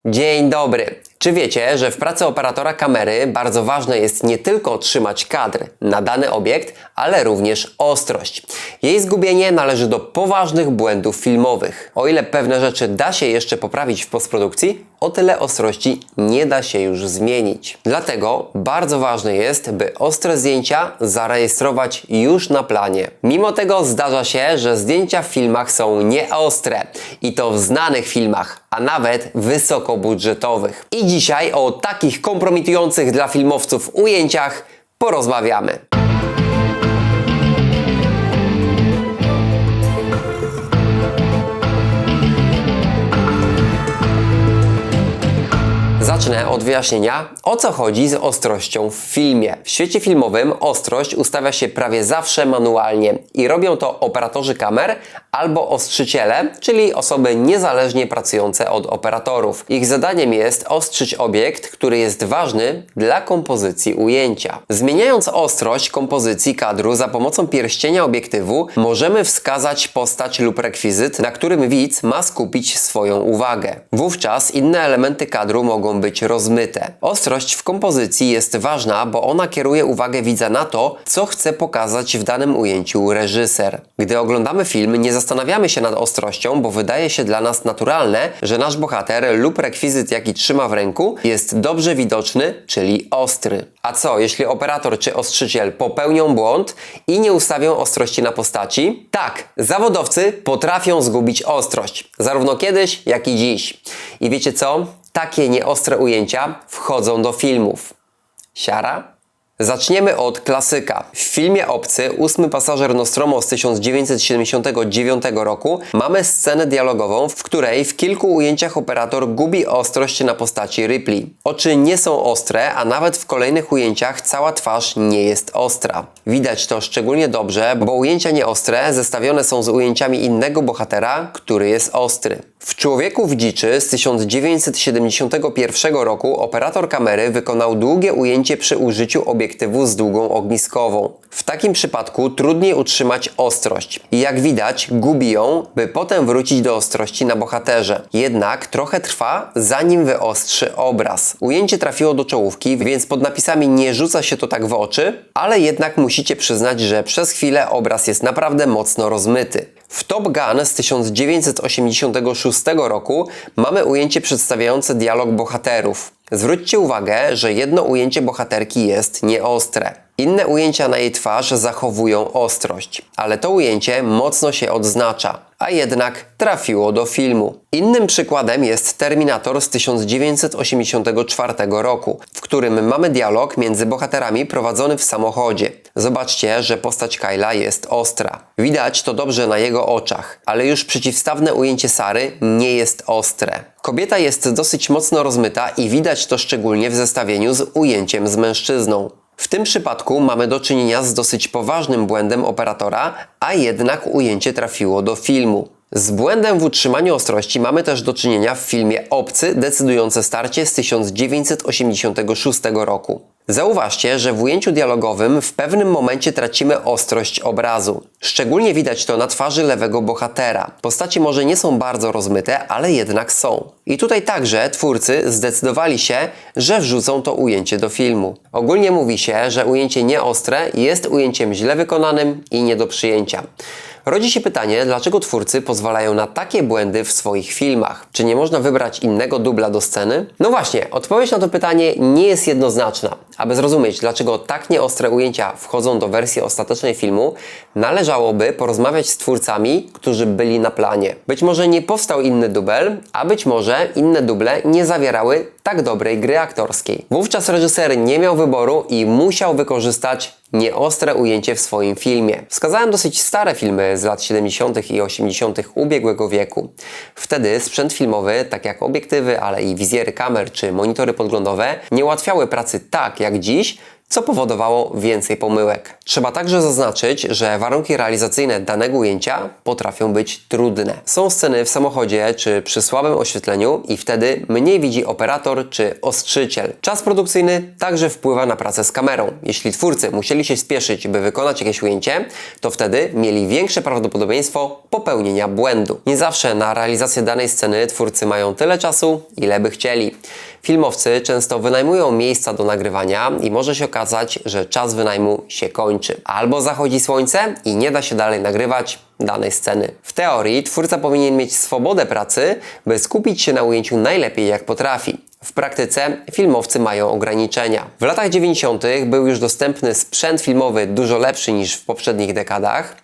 Dzień dobry! Czy wiecie, że w pracy operatora kamery bardzo ważne jest nie tylko trzymać kadr na dany obiekt, ale również ostrość. Jej zgubienie należy do poważnych błędów filmowych. O ile pewne rzeczy da się jeszcze poprawić w postprodukcji, o tyle ostrości nie da się już zmienić. Dlatego bardzo ważne jest, by ostre zdjęcia zarejestrować już na planie. Mimo tego zdarza się, że zdjęcia w filmach są nieostre i to w znanych filmach, a nawet wysokobudżetowych. I dzisiaj o takich kompromitujących dla filmowców ujęciach porozmawiamy. Zacznę od wyjaśnienia, o co chodzi z ostrością w filmie. W świecie filmowym ostrość ustawia się prawie zawsze manualnie i robią to operatorzy kamer albo ostrzyciele, czyli osoby niezależnie pracujące od operatorów. Ich zadaniem jest ostrzyć obiekt, który jest ważny dla kompozycji ujęcia. Zmieniając ostrość kompozycji kadru za pomocą pierścienia obiektywu, możemy wskazać postać lub rekwizyt, na którym widz ma skupić swoją uwagę. Wówczas inne elementy kadru mogą być rozmyte. Ostrość w kompozycji jest ważna, bo ona kieruje uwagę widza na to, co chce pokazać w danym ujęciu reżyser. Gdy oglądamy film, nie zastanawiamy się nad ostrością, bo wydaje się dla nas naturalne, że nasz bohater lub rekwizyt, jaki trzyma w ręku, jest dobrze widoczny, czyli ostry. A co, jeśli operator czy ostrzyciel popełnią błąd i nie ustawią ostrości na postaci? Tak, zawodowcy potrafią zgubić ostrość, zarówno kiedyś, jak i dziś. I wiecie co? Takie nieostre ujęcia wchodzą do filmów. Siara? Zaczniemy od klasyka. W filmie Obcy, 8 pasażer Nostromo z 1979 roku mamy scenę dialogową, w której w kilku ujęciach operator gubi ostrość na postaci Ripley. Oczy nie są ostre, a nawet w kolejnych ujęciach cała twarz nie jest ostra. Widać to szczególnie dobrze, bo ujęcia nieostre zestawione są z ujęciami innego bohatera, który jest ostry. W Człowieku w dziczy z 1971 roku operator kamery wykonał długie ujęcie przy użyciu obiektywu z długą ogniskową. W takim przypadku trudniej utrzymać ostrość i jak widać gubi ją, by potem wrócić do ostrości na bohaterze. Jednak trochę trwa, zanim wyostrzy obraz. Ujęcie trafiło do czołówki, więc pod napisami nie rzuca się to tak w oczy, ale jednak musicie przyznać, że przez chwilę obraz jest naprawdę mocno rozmyty. W Top Gun z 1986 roku mamy ujęcie przedstawiające dialog bohaterów. Zwróćcie uwagę, że jedno ujęcie bohaterki jest nieostre. Inne ujęcia na jej twarz zachowują ostrość, ale to ujęcie mocno się odznacza, a jednak trafiło do filmu. Innym przykładem jest Terminator z 1984 roku, w którym mamy dialog między bohaterami prowadzony w samochodzie. Zobaczcie, że postać Kyla jest ostra. Widać to dobrze na jego oczach, ale już przeciwstawne ujęcie Sary nie jest ostre. Kobieta jest dosyć mocno rozmyta i widać to szczególnie w zestawieniu z ujęciem z mężczyzną. W tym przypadku mamy do czynienia z dosyć poważnym błędem operatora, a jednak ujęcie trafiło do filmu. Z błędem w utrzymaniu ostrości mamy też do czynienia w filmie Obcy, decydujące starcie z 1986 roku. Zauważcie, że w ujęciu dialogowym w pewnym momencie tracimy ostrość obrazu. Szczególnie widać to na twarzy lewego bohatera. Postaci może nie są bardzo rozmyte, ale jednak są. I tutaj także twórcy zdecydowali się, że wrzucą to ujęcie do filmu. Ogólnie mówi się, że ujęcie nieostre jest ujęciem źle wykonanym i nie do przyjęcia. Rodzi się pytanie, dlaczego twórcy pozwalają na takie błędy w swoich filmach? Czy nie można wybrać innego dubla do sceny? No właśnie, odpowiedź na to pytanie nie jest jednoznaczna. Aby zrozumieć, dlaczego tak nieostre ujęcia wchodzą do wersji ostatecznej filmu, należałoby porozmawiać z twórcami, którzy byli na planie. Być może nie powstał inny dubel, a być może inne duble nie zawierały tak dobrej gry aktorskiej. Wówczas reżyser nie miał wyboru i musiał wykorzystać nieostre ujęcie w swoim filmie. Wskazałem dosyć stare filmy z lat 70. i 80. ubiegłego wieku. Wtedy sprzęt filmowy, tak jak obiektywy, ale i wizjery kamer czy monitory podglądowe, nie ułatwiały pracy tak jak dziś, co powodowało więcej pomyłek. Trzeba także zaznaczyć, że warunki realizacyjne danego ujęcia potrafią być trudne. Są sceny w samochodzie czy przy słabym oświetleniu i wtedy mniej widzi operator czy ostrzyciel. Czas produkcyjny także wpływa na pracę z kamerą. Jeśli twórcy musieli się spieszyć, by wykonać jakieś ujęcie, to wtedy mieli większe prawdopodobieństwo popełnienia błędu. Nie zawsze na realizację danej sceny twórcy mają tyle czasu, ile by chcieli. Filmowcy często wynajmują miejsca do nagrywania i może się okazać, że czas wynajmu się kończy. Albo zachodzi słońce i nie da się dalej nagrywać danej sceny. W teorii twórca powinien mieć swobodę pracy, by skupić się na ujęciu najlepiej jak potrafi. W praktyce filmowcy mają ograniczenia. W latach 90. był już dostępny sprzęt filmowy dużo lepszy niż w poprzednich dekadach,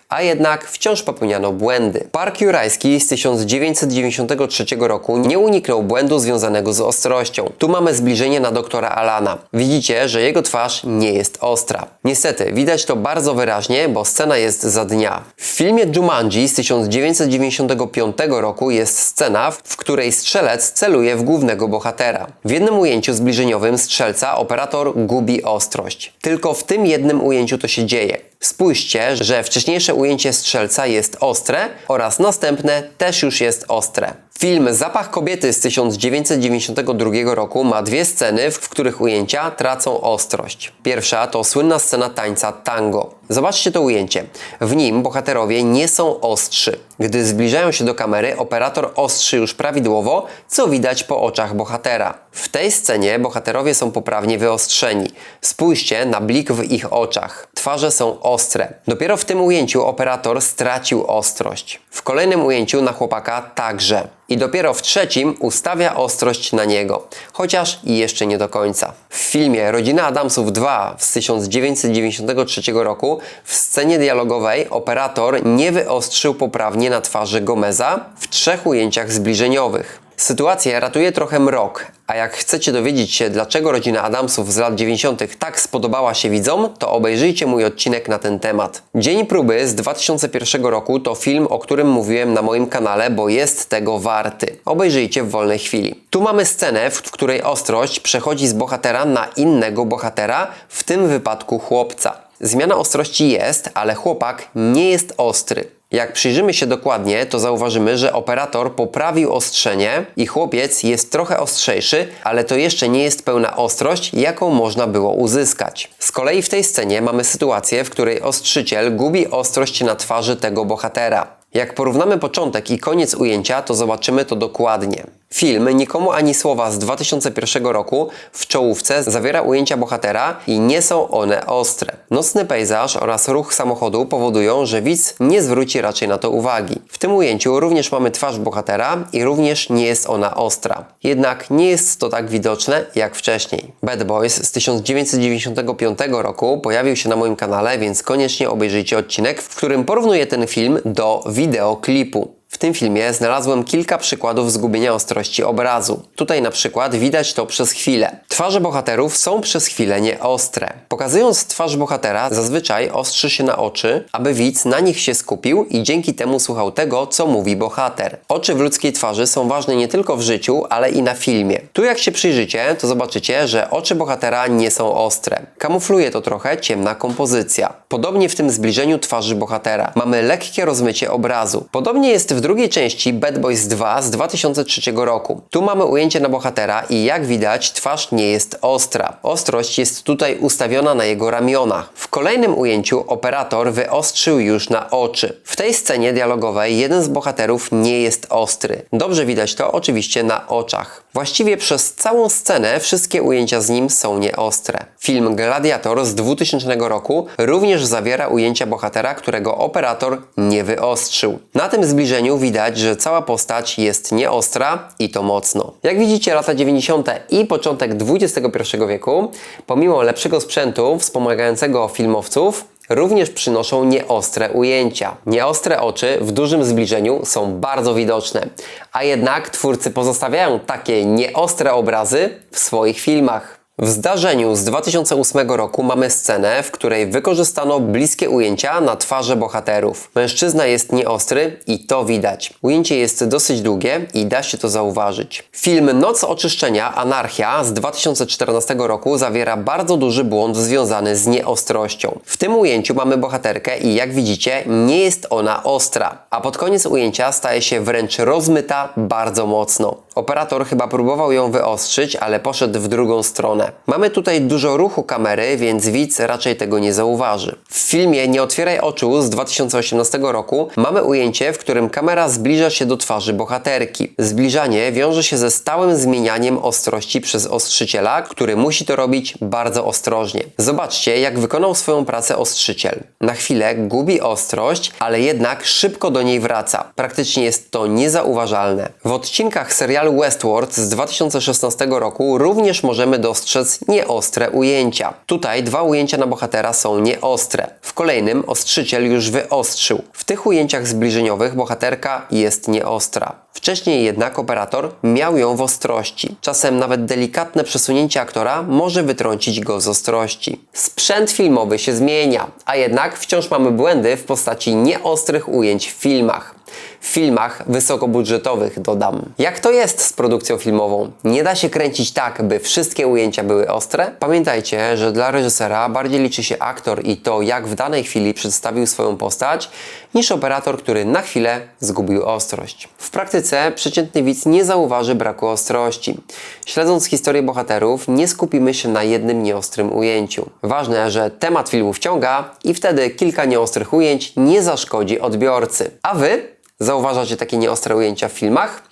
a jednak wciąż popełniano błędy. Park Jurajski z 1993 roku nie uniknął błędu związanego z ostrością. Tu mamy zbliżenie na doktora Alana. Widzicie, że jego twarz nie jest ostra. Niestety, widać to bardzo wyraźnie, bo scena jest za dnia. W filmie Jumanji z 1995 roku jest scena, w której strzelec celuje w głównego bohatera. W jednym ujęciu zbliżeniowym strzelca operator gubi ostrość. Tylko w tym jednym ujęciu to się dzieje. Spójrzcie, że wcześniejsze ujęcie strzelca jest ostre oraz następne też już jest ostre. Film Zapach kobiety z 1992 roku ma dwie sceny, w których ujęcia tracą ostrość. Pierwsza to słynna scena tańca tango. Zobaczcie to ujęcie. W nim bohaterowie nie są ostrzy. Gdy zbliżają się do kamery, operator ostrzy już prawidłowo, co widać po oczach bohatera. W tej scenie bohaterowie są poprawnie wyostrzeni. Spójrzcie na blik w ich oczach. Twarze są ostre. Dopiero w tym ujęciu operator stracił ostrość. W kolejnym ujęciu na chłopaka także. I dopiero w trzecim ustawia ostrość na niego, chociaż i jeszcze nie do końca. W filmie Rodzina Adamsów 2 z 1993 roku w scenie dialogowej operator nie wyostrzył poprawnie na twarzy Gomeza w 3 ujęciach zbliżeniowych. Sytuację ratuje trochę mrok, a jak chcecie dowiedzieć się, dlaczego Rodzina Adamsów z lat 90. tak spodobała się widzom, to obejrzyjcie mój odcinek na ten temat. Dzień próby z 2001 roku to film, o którym mówiłem na moim kanale, bo jest tego warty. Obejrzyjcie w wolnej chwili. Tu mamy scenę, w której ostrość przechodzi z bohatera na innego bohatera, w tym wypadku chłopca. Zmiana ostrości jest, ale chłopak nie jest ostry. Jak przyjrzymy się dokładnie, to zauważymy, że operator poprawił ostrzenie i chłopiec jest trochę ostrzejszy, ale to jeszcze nie jest pełna ostrość, jaką można było uzyskać. Z kolei w tej scenie mamy sytuację, w której ostrzyciel gubi ostrość na twarzy tego bohatera. Jak porównamy początek i koniec ujęcia, to zobaczymy to dokładnie. Film Nikomu ani słowa z 2001 roku w czołówce zawiera ujęcia bohatera i nie są one ostre. Nocny pejzaż oraz ruch samochodu powodują, że widz nie zwróci raczej na to uwagi. W tym ujęciu również mamy twarz bohatera i również nie jest ona ostra. Jednak nie jest to tak widoczne jak wcześniej. Bad Boys z 1995 roku pojawił się na moim kanale, więc koniecznie obejrzyjcie odcinek, w którym porównuję ten film do wideoklipu. W tym filmie znalazłem kilka przykładów zgubienia ostrości obrazu. Tutaj na przykład widać to przez chwilę. Twarze bohaterów są przez chwilę nieostre. Pokazując twarz bohatera, zazwyczaj ostrzy się na oczy, aby widz na nich się skupił i dzięki temu słuchał tego, co mówi bohater. Oczy w ludzkiej twarzy są ważne nie tylko w życiu, ale i na filmie. Tu jak się przyjrzycie, to zobaczycie, że oczy bohatera nie są ostre. Kamufluje to trochę ciemna kompozycja. Podobnie w tym zbliżeniu twarzy bohatera. Mamy lekkie rozmycie obrazu. Podobnie jest w drugiej części Bad Boys 2 z 2003 roku. Tu mamy ujęcie na bohatera i jak widać twarz nie jest ostra. Ostrość jest tutaj ustawiona na jego ramionach. W kolejnym ujęciu operator wyostrzył już na oczy. W tej scenie dialogowej jeden z bohaterów nie jest ostry. Dobrze widać to oczywiście na oczach. Właściwie przez całą scenę wszystkie ujęcia z nim są nieostre. Film Gladiator z 2000 roku również zawiera ujęcia bohatera, którego operator nie wyostrzył. Na tym zbliżeniu widać, że cała postać jest nieostra i to mocno. Jak widzicie, lata 90. i początek XXI wieku, pomimo lepszego sprzętu wspomagającego filmowców, również przynoszą nieostre ujęcia. Nieostre oczy w dużym zbliżeniu są bardzo widoczne, a jednak twórcy pozostawiają takie nieostre obrazy w swoich filmach. W zdarzeniu z 2008 roku mamy scenę, w której wykorzystano bliskie ujęcia na twarze bohaterów. Mężczyzna jest nieostry i to widać. Ujęcie jest dosyć długie i da się to zauważyć. Film Noc oczyszczenia Anarchia z 2014 roku zawiera bardzo duży błąd związany z nieostrością. W tym ujęciu mamy bohaterkę i jak widzicie, nie jest ona ostra, a pod koniec ujęcia staje się wręcz rozmyta bardzo mocno. Operator chyba próbował ją wyostrzyć, ale poszedł w drugą stronę. Mamy tutaj dużo ruchu kamery, więc widz raczej tego nie zauważy. W filmie Nie otwieraj oczu z 2018 roku mamy ujęcie, w którym kamera zbliża się do twarzy bohaterki. Zbliżanie wiąże się ze stałym zmienianiem ostrości przez ostrzyciela, który musi to robić bardzo ostrożnie. Zobaczcie, jak wykonał swoją pracę ostrzyciel. Na chwilę gubi ostrość, ale jednak szybko do niej wraca. Praktycznie jest to niezauważalne. W odcinkach serialu Westworld z 2016 roku również możemy dostrzec nieostre ujęcia. Tutaj dwa ujęcia na bohatera są nieostre. W kolejnym ostrzyciel już wyostrzył. W tych ujęciach zbliżeniowych bohaterka jest nieostra. Wcześniej jednak operator miał ją w ostrości. Czasem nawet delikatne przesunięcie aktora może wytrącić go z ostrości. Sprzęt filmowy się zmienia, a jednak wciąż mamy błędy w postaci nieostrych ujęć w filmach. W filmach wysokobudżetowych dodam. Jak to jest z produkcją filmową? Nie da się kręcić tak, by wszystkie ujęcia były ostre? Pamiętajcie, że dla reżysera bardziej liczy się aktor i to, jak w danej chwili przedstawił swoją postać, niż operator, który na chwilę zgubił ostrość. W praktyce przeciętny widz nie zauważy braku ostrości. Śledząc historię bohaterów, nie skupimy się na jednym nieostrym ujęciu. Ważne, że temat filmu wciąga i wtedy kilka nieostrych ujęć nie zaszkodzi odbiorcy. A wy? Zauważacie takie nieostre ujęcia w filmach?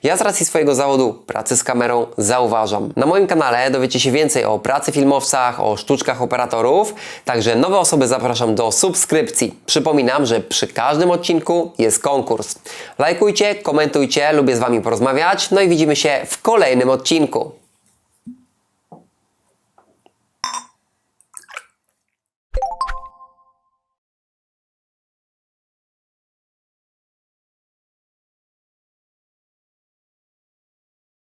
Ja z racji swojego zawodu, pracy z kamerą, zauważam. Na moim kanale dowiecie się więcej o pracy filmowcach, o sztuczkach operatorów, także nowe osoby zapraszam do subskrypcji. Przypominam, że przy każdym odcinku jest konkurs. Lajkujcie, komentujcie, lubię z Wami porozmawiać, no i widzimy się w kolejnym odcinku.